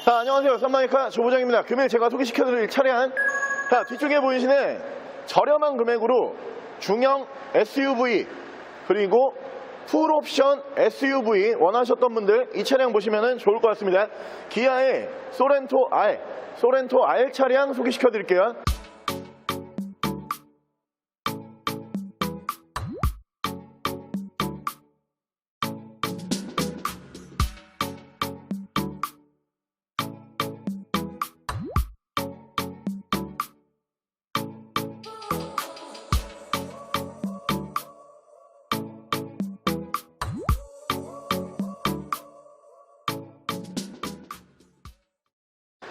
자, 안녕하세요. 썬마이카 조부장입니다. 금일 제가 소개시켜드릴 차량, 자, 뒤쪽에 보이시는 저렴한 금액으로 중형 SUV 그리고 풀옵션 SUV 원하셨던 분들 이 차량 보시면 좋을 것 같습니다. 기아의 소렌토 R 차량 소개시켜드릴게요.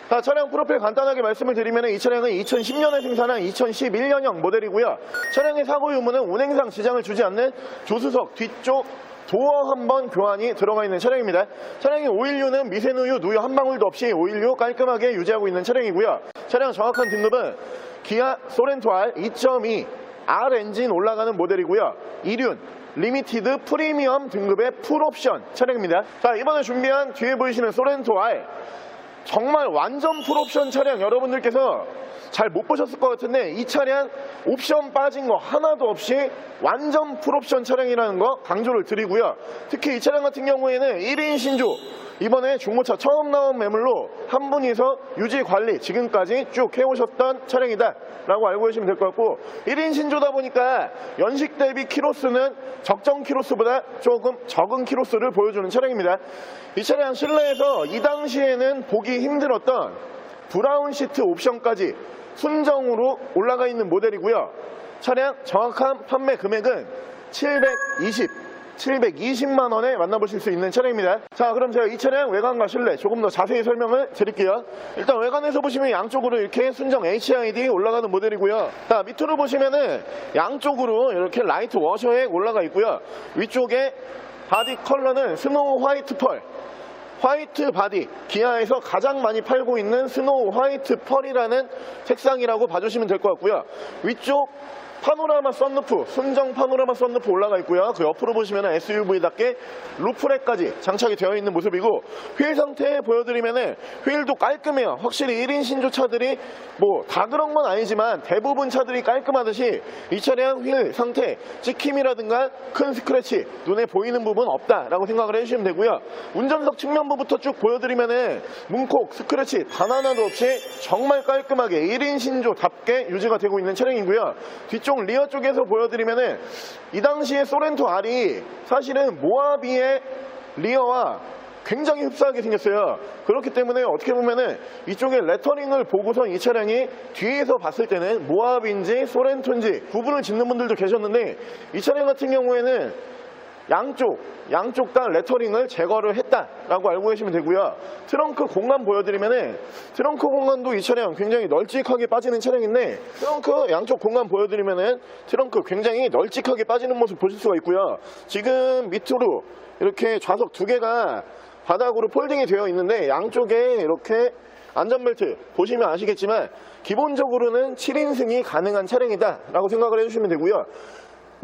자, 차량 프로필 간단하게 말씀을 드리면 이 차량은 2010년에 생산한 2011년형 모델이고요. 차량의 사고 유무는 운행상 지장을 주지 않는 조수석 뒤쪽 도어 한 번 교환이 들어가 있는 차량입니다. 차량의 오일류는 미세누유, 누유 한 방울도 없이 오일류 깔끔하게 유지하고 있는 차량이고요. 차량 정확한 등급은 기아 소렌토 R 2.2 R 엔진 올라가는 모델이고요. 2륜 리미티드 프리미엄 등급의 풀옵션 차량입니다. 자, 이번에 준비한 뒤에 보이시는 소렌토 R, 정말 완전 풀옵션 차량 여러분들께서 잘 못 보셨을 것 같은데 이 차량 옵션 빠진 거 하나도 없이 완전 풀옵션 차량이라는 거 강조를 드리고요. 특히 이 차량 같은 경우에는 1인 신조, 이번에 중고차 처음 나온 매물로 한 분이서 유지 관리 지금까지 쭉 해오셨던 차량이다 라고 알고 계시면 될 것 같고, 1인 신조다 보니까 연식 대비 키로수는 적정 키로수보다 조금 적은 키로수를 보여주는 차량입니다. 이 차량 실내에서 이 당시에는 보기 힘들었던 브라운 시트 옵션까지 순정으로 올라가 있는 모델이고요. 차량 정확한 판매 금액은 720만 원에 만나보실 수 있는 차량입니다. 자, 그럼 제가 이 차량 외관과 실내 조금 더 자세히 설명을 드릴게요. 일단 외관에서 보시면 양쪽으로 이렇게 순정 HID 올라가는 모델이고요. 자, 밑으로 보시면은 양쪽으로 이렇게 라이트 워셔액 올라가 있고요. 위쪽에 바디 컬러는 스노우 화이트 펄, 화이트 바디, 기아에서 가장 많이 팔고 있는 스노우 화이트 펄이라는 색상이라고 봐주시면 될 것 같고요. 위쪽 파노라마 썬루프, 순정 파노라마 썬루프 올라가 있고요. 그 옆으로 보시면 SUV답게 루프렉까지 장착이 되어 있는 모습이고, 휠 상태 보여드리면 휠도 깔끔해요. 확실히 1인 신조 차들이 뭐 다 그런 건 아니지만 대부분 차들이 깔끔하듯이 이 차량 휠 상태 찍힘이라든가 큰 스크래치 눈에 보이는 부분 없다라고 생각을 해주시면 되고요. 운전석 측면부부터 쭉 보여드리면 문콕, 스크래치 단 하나도 없이 정말 깔끔하게 1인 신조답게 유지가 되고 있는 차량이고요. 뒤쪽 리어 쪽에서 보여드리면은 이 당시에 소렌토 R이 사실은 모하비의 리어와 굉장히 흡사하게 생겼어요. 그렇기 때문에 어떻게 보면은 이쪽에 레터링을 보고서 이 차량이 뒤에서 봤을 때는 모하비인지 소렌토인지 구분을 짓는 분들도 계셨는데, 이 차량 같은 경우에는 양쪽 다 레터링을 제거를 했다라고 알고 계시면 되고요. 트렁크 공간 보여드리면은 트렁크 공간도 이 차량 굉장히 널찍하게 빠지는 차량인데, 트렁크 양쪽 공간 보여드리면은 트렁크 굉장히 널찍하게 빠지는 모습 보실 수가 있고요. 지금 밑으로 이렇게 좌석 두 개가 바닥으로 폴딩이 되어 있는데 양쪽에 이렇게 안전벨트 보시면 아시겠지만 기본적으로는 7인승이 가능한 차량이다 라고 생각을 해주시면 되고요.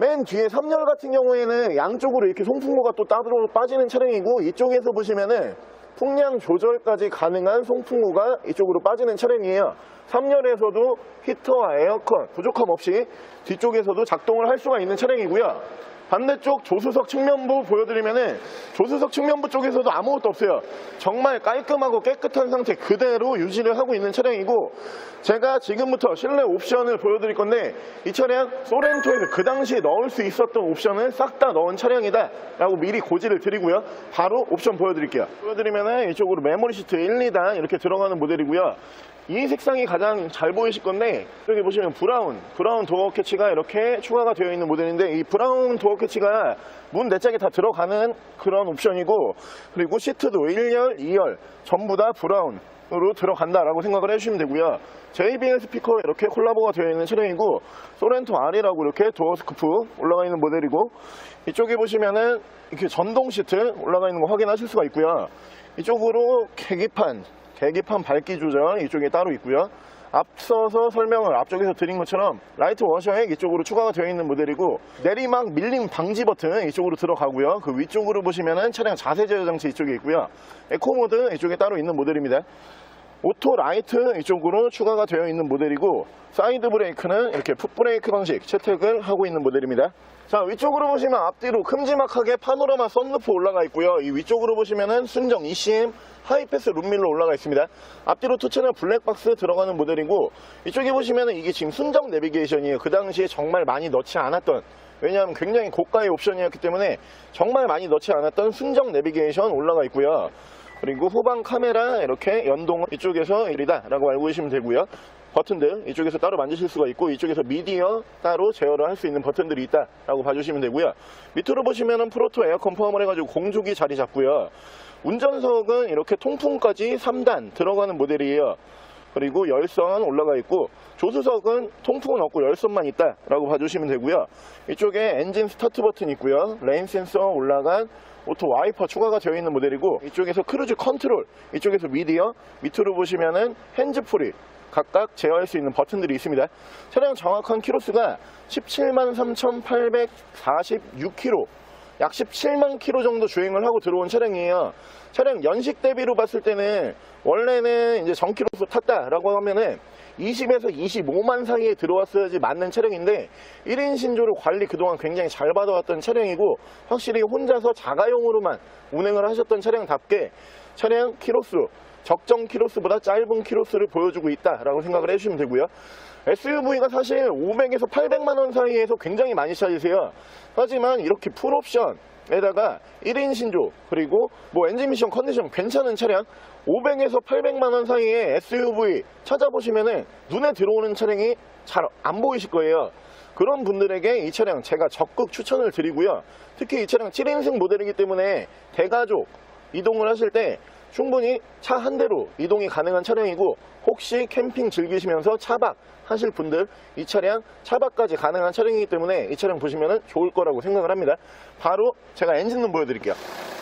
맨 뒤에 3열 같은 경우에는 양쪽으로 이렇게 송풍구가 또 따로 빠지는 차량이고, 이쪽에서 보시면은 풍량 조절까지 가능한 송풍구가 이쪽으로 빠지는 차량이에요. 3열에서도 히터와 에어컨 부족함 없이 뒤쪽에서도 작동을 할 수가 있는 차량이고요. 반대쪽 조수석 측면부 보여드리면은 조수석 측면부 쪽에서도 아무것도 없어요. 정말 깔끔하고 깨끗한 상태 그대로 유지를 하고 있는 차량이고, 제가 지금부터 실내 옵션을 보여드릴 건데 이 차량 소렌토에서 그 당시에 넣을 수 있었던 옵션을 싹 다 넣은 차량이다 라고 미리 고지를 드리고요. 바로 옵션 보여드릴게요. 보여드리면은 이쪽으로 메모리 시트 1, 2단 이렇게 들어가는 모델이고요. 이 색상이 가장 잘 보이실 건데, 여기 보시면 브라운 도어 캐치가 이렇게 추가가 되어 있는 모델인데, 이 브라운 도어 캐치가 문 4짝에 다 들어가는 그런 옵션이고, 그리고 시트도 1열, 2열 전부 다 브라운으로 들어간다라고 생각을 해주시면 되고요. JBL 스피커 이렇게 콜라보가 되어 있는 차량이고, 소렌토 R이라고 이렇게 도어 스쿠프 올라가 있는 모델이고, 이쪽에 보시면은 이렇게 전동 시트 올라가 있는 거 확인하실 수가 있고요. 이쪽으로 계기판 밝기 조절 이쪽에 따로 있고요. 앞서서 설명을 앞쪽에서 드린 것처럼 라이트 워셔액 이쪽으로 추가가 되어 있는 모델이고, 내리막 밀림 방지 버튼 이쪽으로 들어가고요. 그 위쪽으로 보시면은 차량 자세 제어 장치 이쪽에 있고요. 에코 모드 이쪽에 따로 있는 모델입니다. 오토 라이트 이쪽으로 추가가 되어 있는 모델이고, 사이드 브레이크는 이렇게 풋브레이크 방식 채택을 하고 있는 모델입니다. 자, 위쪽으로 보시면 앞뒤로 큼지막하게 파노라마 썬루프 올라가 있고요. 이 위쪽으로 보시면은 순정 ECM 하이패스 룸밀러 올라가 있습니다. 앞뒤로 투체는 블랙박스 들어가는 모델이고, 이쪽에 보시면은 이게 지금 순정 내비게이션이에요. 그 당시에 정말 많이 넣지 않았던, 왜냐하면 굉장히 고가의 옵션이었기 때문에 정말 많이 넣지 않았던 순정 내비게이션 올라가 있고요. 그리고 후방 카메라 이렇게 연동 이쪽에서 1이다 라고 알고 계시면 되고요. 버튼들 이쪽에서 따로 만지실 수가 있고, 이쪽에서 미디어 따로 제어를 할 수 있는 버튼들이 있다 라고 봐주시면 되고요. 밑으로 보시면은 프로토 에어컨 포함을 해가지고 공조기 자리 잡고요. 운전석은 이렇게 통풍까지 3단 들어가는 모델이에요. 그리고 열선 올라가 있고, 조수석은 통풍은 없고 열선만 있다 라고 봐주시면 되고요. 이쪽에 엔진 스타트 버튼 있고요. 레인 센서 올라간 오토 와이퍼 추가가 되어 있는 모델이고, 이쪽에서 크루즈 컨트롤, 이쪽에서 미디어, 밑으로 보시면은 핸즈프리 각각 제어할 수 있는 버튼들이 있습니다. 차량 정확한 키로수가 173,846km, 약 17만 km 정도 주행을 하고 들어온 차량이에요. 차량 연식 대비로 봤을 때는 원래는 이제 전키로수 탔다라고 하면은 20에서 25만 사이에 들어왔어야지 맞는 차량인데, 1인 신조로 관리 그동안 굉장히 잘 받아왔던 차량이고, 확실히 혼자서 자가용으로만 운행을 하셨던 차량답게 차량 키로수, 적정 키로수보다 짧은 키로수를 보여주고 있다라고 생각을 해주시면 되고요. SUV가 사실 500에서 800만원 사이에서 굉장히 많이 차이세요. 하지만 이렇게 풀옵션에다가 1인 신조, 그리고 뭐 엔진 미션 컨디션 괜찮은 차량, 500에서 800만원 사이에 SUV 찾아보시면은 눈에 들어오는 차량이 잘 안 보이실 거예요. 그런 분들에게 이 차량 제가 적극 추천을 드리고요. 특히 이 차량 7인승 모델이기 때문에 대가족 이동을 하실 때 충분히 차 한 대로 이동이 가능한 차량이고, 혹시 캠핑 즐기시면서 차박 하실 분들 이 차량 차박까지 가능한 차량이기 때문에 이 차량 보시면 좋을 거라고 생각을 합니다. 바로 제가 엔진룸 보여드릴게요.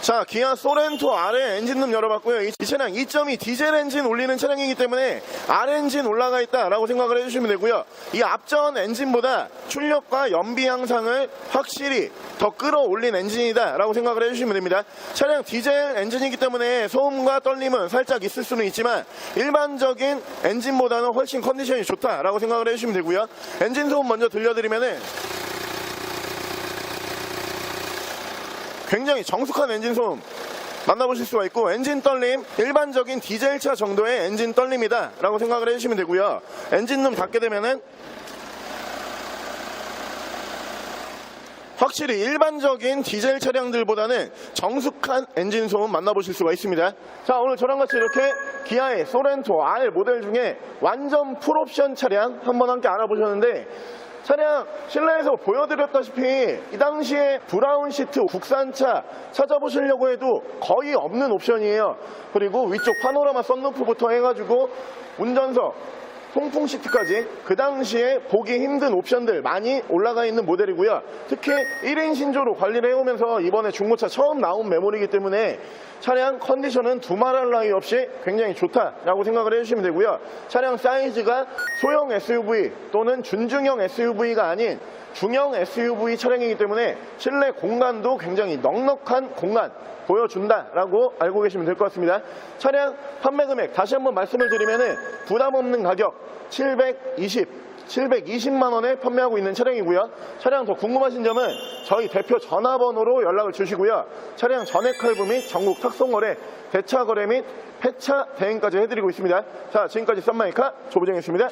자, 기아 소렌토 R 엔진룸 열어봤고요. 이 차량 2.2 디젤 엔진 올리는 차량이기 때문에 R 엔진 올라가 있다라고 생각을 해주시면 되고요. 이 앞전 엔진보다 출력과 연비 향상을 확실히 더 끌어올린 엔진이다라고 생각을 해주시면 됩니다. 차량 디젤 엔진이기 때문에 소음과 떨림은 살짝 있을 수는 있지만 일반적인 엔진보다는 훨씬 컨디션이 좋다라고 생각을 해주시면 되고요. 엔진 소음 먼저 들려드리면은 굉장히 정숙한 엔진 소음 만나보실 수가 있고, 엔진 떨림 일반적인 디젤차 정도의 엔진 떨림이다 라고 생각을 해주시면 되고요. 엔진룸 닫게 되면은 확실히 일반적인 디젤 차량들보다는 정숙한 엔진 소음 만나보실 수가 있습니다. 자, 오늘 저랑 같이 이렇게 기아의 소렌토 R 모델 중에 완전 풀옵션 차량 한번 함께 알아보셨는데, 차량 실내에서 보여드렸다시피 이 당시에 브라운 시트 국산차 찾아보시려고 해도 거의 없는 옵션이에요. 그리고 위쪽 파노라마 썬루프부터 해가지고 운전석, 통풍 시트까지 그 당시에 보기 힘든 옵션들 많이 올라가 있는 모델이고요. 특히 1인 신조로 관리를 해오면서 이번에 중고차 처음 나온 메모리이기 때문에 차량 컨디션은 두말할 나위 없이 굉장히 좋다라고 생각을 해주시면 되고요. 차량 사이즈가 소형 SUV 또는 준중형 SUV가 아닌 중형 SUV 차량이기 때문에 실내 공간도 굉장히 넉넉한 공간 보여준다라고 알고 계시면 될 것 같습니다. 차량 판매 금액 다시 한번 말씀을 드리면은 부담 없는 가격 720만 원에 판매하고 있는 차량이고요. 차량 더 궁금하신 점은 저희 대표 전화번호로 연락을 주시고요. 차량 전액 할부 및 전국 탁송거래, 대차 거래 및 폐차 대행까지 해드리고 있습니다. 자, 지금까지 썬마이카 조부정이었습니다.